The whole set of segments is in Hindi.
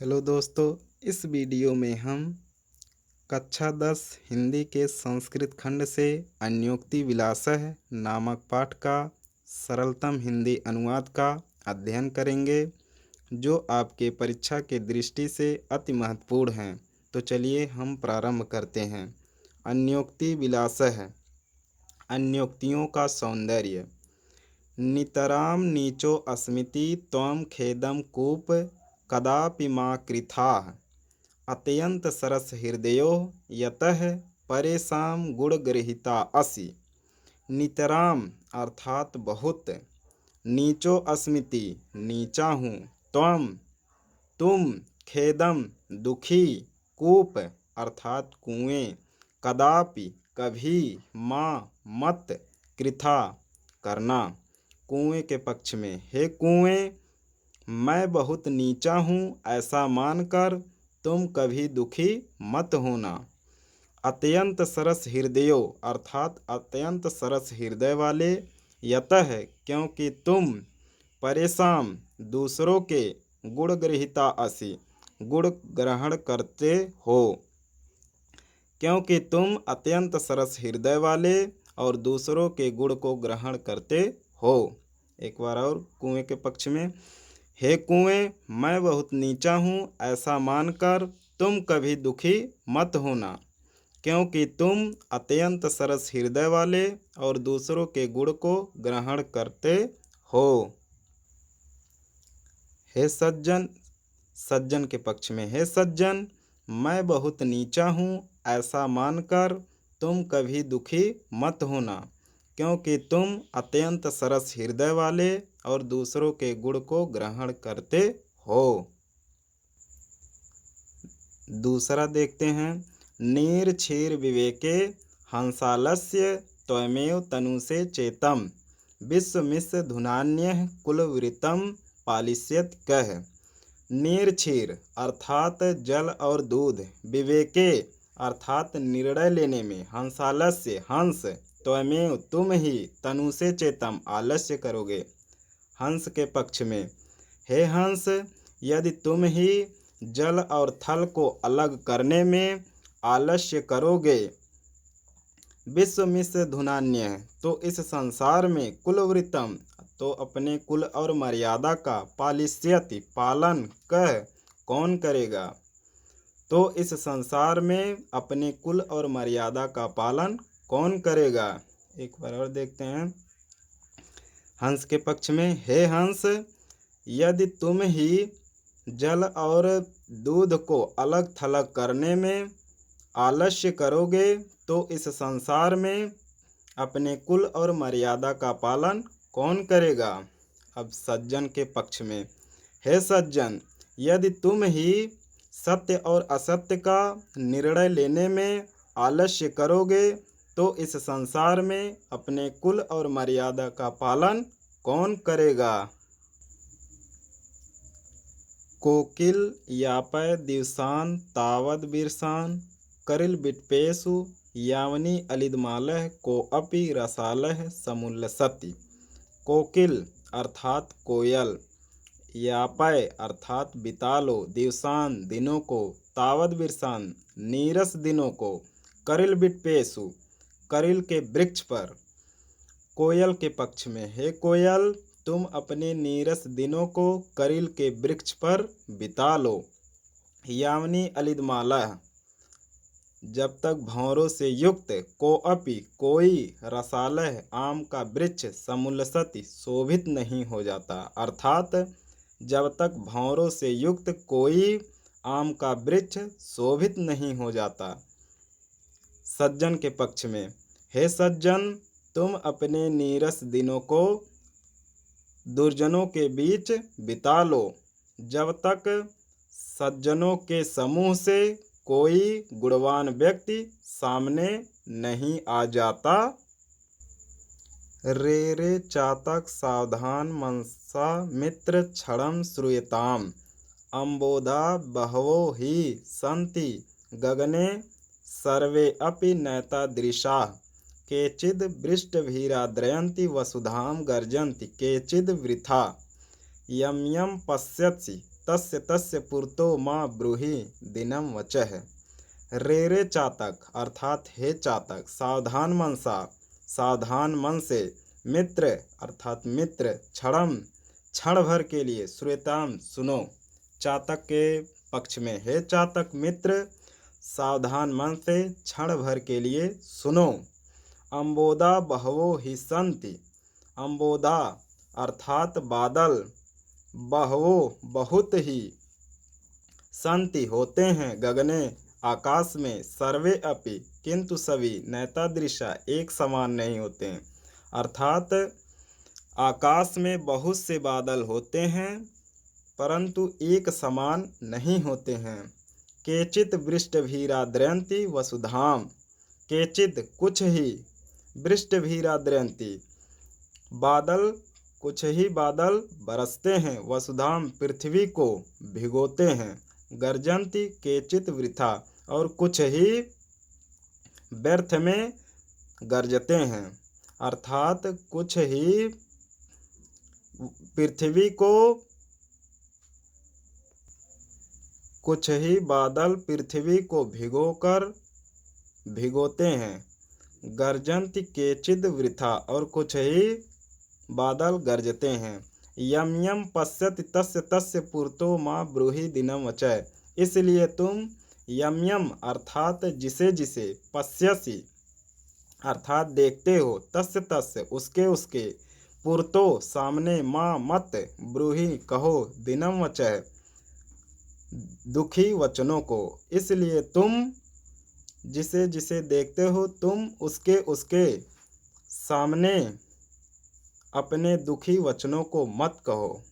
हेलो दोस्तों, इस वीडियो में हम कक्षा 10 हिंदी के संस्कृत खंड से अन्योक्ति विलासः नामक पाठ का सरलतम हिंदी अनुवाद का अध्ययन करेंगे, जो आपके परीक्षा के दृष्टि से अति महत्वपूर्ण हैं। तो चलिए हम प्रारंभ करते हैं। अन्योक्ति विलासः, अन्योक्तियों का सौंदर्य। नितरां नीचो अस्मिति त्वं खेदं कूप कदापि मा कृथाः अत्यंत सरस हृदयो यतः परेशान गुणगृहीता असि। नितराम अर्थात बहुत, नीचो अस्मिति नीचा हूँ, त्वं तुम, खेदम दुखी, कूप अर्थात कुएं, कदापि कभी, माँ मत, कृथा करना कुएं के पक्ष में। हे कुएं, मैं बहुत नीचा हूँ ऐसा मानकर तुम कभी दुखी मत होना। अत्यंत सरस हृदयों अर्थात अत्यंत सरस हृदय वाले, यतः क्योंकि तुम, परेशान दूसरों के, गुण ग्रहिता असि गुण ग्रहण करते हो। क्योंकि तुम अत्यंत सरस हृदय वाले और दूसरों के गुण को ग्रहण करते हो। एक बार और कुएं के पक्ष में। हे कुएं, मैं बहुत नीचा हूँ ऐसा मानकर तुम कभी दुखी मत होना, क्योंकि तुम अत्यंत सरस हृदय वाले और दूसरों के गुण को ग्रहण करते हो। हे सज्जन, सज्जन के पक्ष में। हे सज्जन, मैं बहुत नीचा हूँ ऐसा मानकर तुम कभी दुखी मत होना, क्योंकि तुम अत्यंत सरस हृदय वाले और दूसरों के गुण को ग्रहण करते हो। दूसरा देखते हैं। नीर क्षीर विवेके हंसालस्य त्वमेव तनुषे चेतम विश्वमिश्र धुनान्यः कुलवृतम पालिष्यत कह। नीर क्षीर अर्थात जल और दूध, विवेके अर्थात निर्णय लेने में, हंसालस्य हंस, त्वमेव तुम ही, तनुषे चेतम आलस्य करोगे हंस के पक्ष में। हे हंस, यदि तुम ही जल और थल को अलग करने में आलस्य करोगे, विश्वमिश्र धुनान्य तो इस संसार में, कुलवृतम तो अपने कुल और मर्यादा का, पालिष्यति पालन कह कौन करेगा। तो इस संसार में अपने कुल और मर्यादा का पालन कौन करेगा। एक बार और देखते हैं हंस के पक्ष में। हे हंस, यदि तुम ही जल और दूध को अलग थलग करने में आलस्य करोगे, तो इस संसार में अपने कुल और मर्यादा का पालन कौन करेगा। अब सज्जन के पक्ष में। हे सज्जन, यदि तुम ही सत्य और असत्य का निर्णय लेने में आलस्य करोगे, तो इस संसार में अपने कुल और मर्यादा का पालन कौन करेगा। कोकिल यापय दिवसान तावद बिरसान करिल बिटपेशु यावनी अलिदमालह को अपि रसालह समुल्लसति। कोकिल अर्थात कोयल, यापय अर्थात बिता लो, दिवसान दिनों को, तावद बिरसान नीरस दिनों को, करिल बिटपेशु करिल के वृक्ष पर। कोयल के पक्ष में। हे कोयल, तुम अपने नीरस दिनों को करिल के वृक्ष पर बिता लो। यावनी अलिदमाला जब तक भंवरों से युक्त, को अपि कोई, रसालह आम का वृक्ष, समुल्लसति शोभित नहीं हो जाता, अर्थात जब तक भंवरों से युक्त कोई आम का वृक्ष शोभित नहीं हो जाता। सज्जन के पक्ष में। हे सज्जन, तुम अपने नीरस दिनों को दुर्जनों के बीच बिता लो, जब तक सज्जनों के समूह से कोई गुणवान व्यक्ति सामने नहीं आ जाता। रे रे चातक सावधान मनसा मित्र क्षणं श्रूयताम अम्बोधा बहवो ही सन्ति गगने सर्वे अपि नैतादृशाः केचिद् वृष्टभिराद्रयन्ति वसुधां गर्जन्ति केचिद् वृथा। यं यं पश्यसि तस्य तस्य पुरतो माँ ब्रूहि दिनम वचः। रे रे चातक अर्थात हे चातक, सावधान मनसा सावधान मन से, मित्र अर्थात मित्र, क्षणम क्षण भर के लिए, श्वेताम सुनो। चातक के पक्ष में, हे चातक मित्र, सावधान मन से क्षण भर के लिए सुनो। अम्बोदा बहवो ही संति, अम्बोदा अर्थात बादल, बहवो बहुत ही, संति होते हैं, गगने आकाश में, सर्वे अपि किंतु सभी, नैतादृशा एक समान नहीं होते हैं। अर्थात आकाश में बहुत से बादल होते हैं परंतु एक समान नहीं होते हैं। केचित वृष्टिभिराद्रयन्ति वसुधाम, केचित कुछ ही, वृष्टिभिराद्रयन्ति बादल कुछ ही बादल बरसते हैं, वसुधाम पृथ्वी को भिगोते हैं, गर्जन्ति केचित वृथा और कुछ ही व्यर्थ में गरजते हैं। अर्थात कुछ ही पृथ्वी को, कुछ ही बादल पृथ्वी को भिगोते हैं, गर्जन्ति केचिद वृथा और कुछ ही बादल गरजते हैं। यम यम पश्यति तस्य तस्य पुरतो माँ ब्रूहि दिनम वचः। इसलिए तुम यम यम अर्थात जिसे जिसे, पश्यसि अर्थात देखते हो, तस्य तस्य उसके उसके, पुरतो सामने, माँ मत, ब्रूहि कहो, दिनम वचः दुखी वचनों को। इसलिए तुम जिसे जिसे देखते हो तुम उसके उसके सामने अपने दुखी वचनों को मत कहो।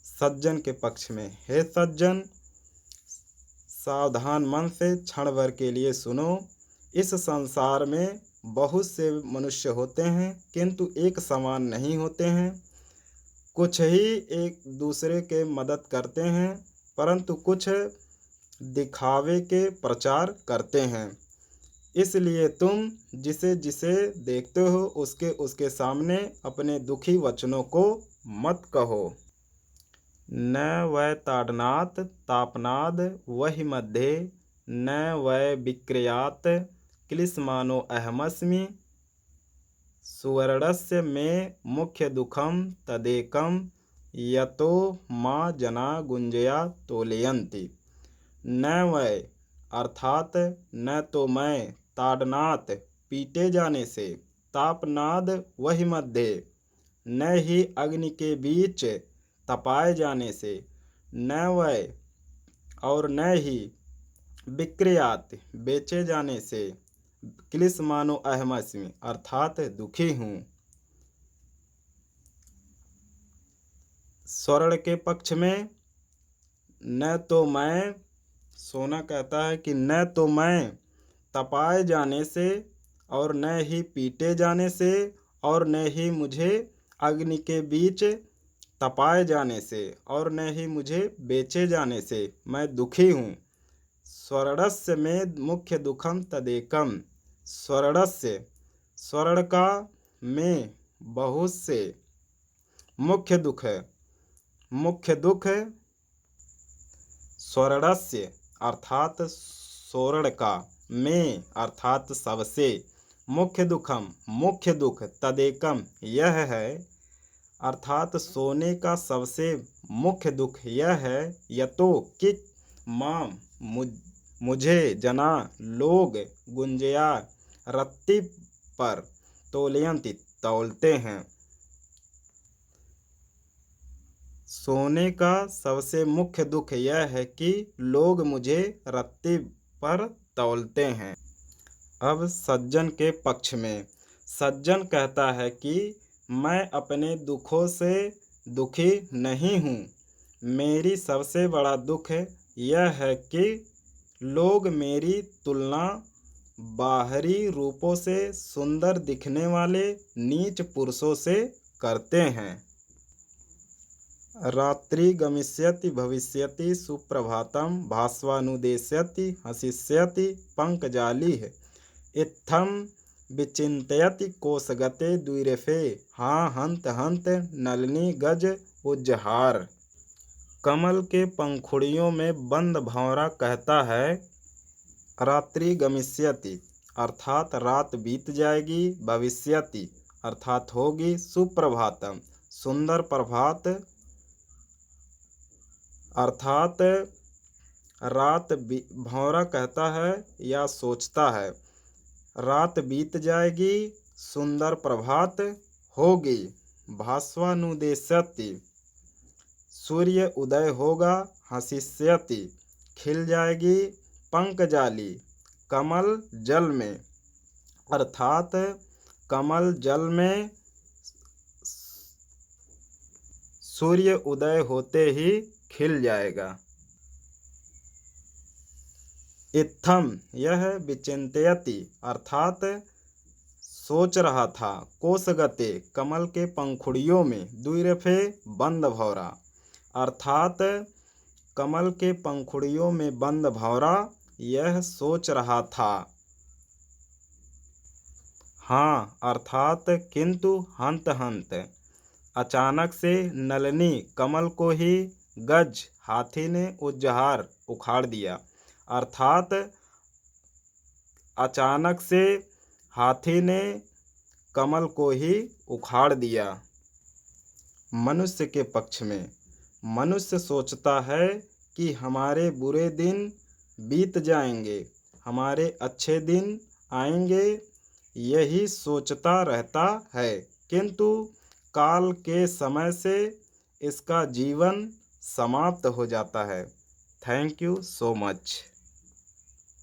सज्जन के पक्ष में, हे सज्जन, सावधान मन से क्षण भर के लिए सुनो। इस संसार में बहुत से मनुष्य होते हैं किंतु एक समान नहीं होते हैं। कुछ ही एक दूसरे के मदद करते हैं परंतु कुछ दिखावे के प्रचार करते हैं। इसलिए तुम जिसे जिसे देखते हो उसके उसके सामने अपने दुखी वचनों को मत कहो। न वै ताडनात् तापनाद वहि मध्ये, न वै विक्रियात् क्लिश्यमानो अहमस्मि। सुवर्णस्य मे मुख्य दुखम तदेकम, यतो माँ जना गुंजया तोलयन्ति। न वै अर्थात न तो मैं, ताड़नात पीटे जाने से, तापनाद वही मध्य न ही अग्नि के बीच तपाए जाने से, न वै और न ही विक्रियात बेचे जाने से, क्लिश्यमानो अहमस्मि अर्थात दुखी हूँ। स्वर्ण के पक्ष में, न तो मैं, सोना कहता है कि न तो मैं तपाए जाने से और न ही पीटे जाने से और न ही मुझे अग्नि के बीच तपाए जाने से और न ही मुझे बेचे जाने से मैं दुखी हूँ। स्वर्णस्य में मुख्य दुखम तदेकम, स्वर्णस्य स्वर्ण का में बहुत से, मुख्य दुख है, मुख्य दुख है स्वर्णस्य अर्थात स्वर्ण का, में अर्थात सबसे, मुख्य दुखम मुख्य दुख, तदेकम यह है अर्थात सोने का सबसे मुख्य दुख यह है, यतो कि माम मुझे जना लोग, गुंजया रत्ती पर, तोलयंती तौलते हैं। सोने का सबसे मुख्य दुख यह है कि लोग मुझे रत्ती पर तौलते हैं। अब सज्जन के पक्ष में, सज्जन कहता है कि मैं अपने दुखों से दुखी नहीं हूँ। मेरी सबसे बड़ा दुख यह है कि लोग मेरी तुलना बाहरी रूपों से सुंदर दिखने वाले नीच पुरुषों से करते हैं। रात्रि गमिष्यति भविष्यति सुप्रभातम, भास्वानुदेश्यति हसिष्यति पंकजालिः, इत्थम विचिन्तयति कोशगते द्विरेफे, हाँ हंत हंत नलिनी गज उज्जहार। कमल के पंखुड़ियों में बंद भंवरा कहता है रात्रि गमिष्यति अर्थात रात बीत जाएगी, भविष्यति अर्थात होगी, सुप्रभातम सुंदर प्रभात अर्थात रात भंवरा कहता है या सोचता है, रात बीत जाएगी, सुंदर प्रभात होगी। भास्वानुदेश्यति सूर्य उदय होगा, हसिष्यति खिल जाएगी, पंकजाली कमल जल में अर्थात कमल जल में सूर्य उदय होते ही खिल जाएगा। इत्थम यह विचिंतयति अर्थात सोच रहा था, कोशगते कमल के पंखुड़ियों में, द्विरफे बंद भौरा अर्थात कमल के पंखुड़ियों में बंद भौरा यह सोच रहा था। हाँ अर्थात किंतु हंत हंत अचानक से नलिनी कमल को ही गज हाथी ने उज्जहार उखाड़ दिया अर्थात अचानक से हाथी ने कमल को ही उखाड़ दिया। मनुष्य के पक्ष में मनुष्य सोचता है कि हमारे बुरे दिन बीत जाएंगे, हमारे अच्छे दिन आएंगे, यही सोचता रहता है, किंतु काल के समय से इसका जीवन समाप्त हो जाता है। Thank you so much.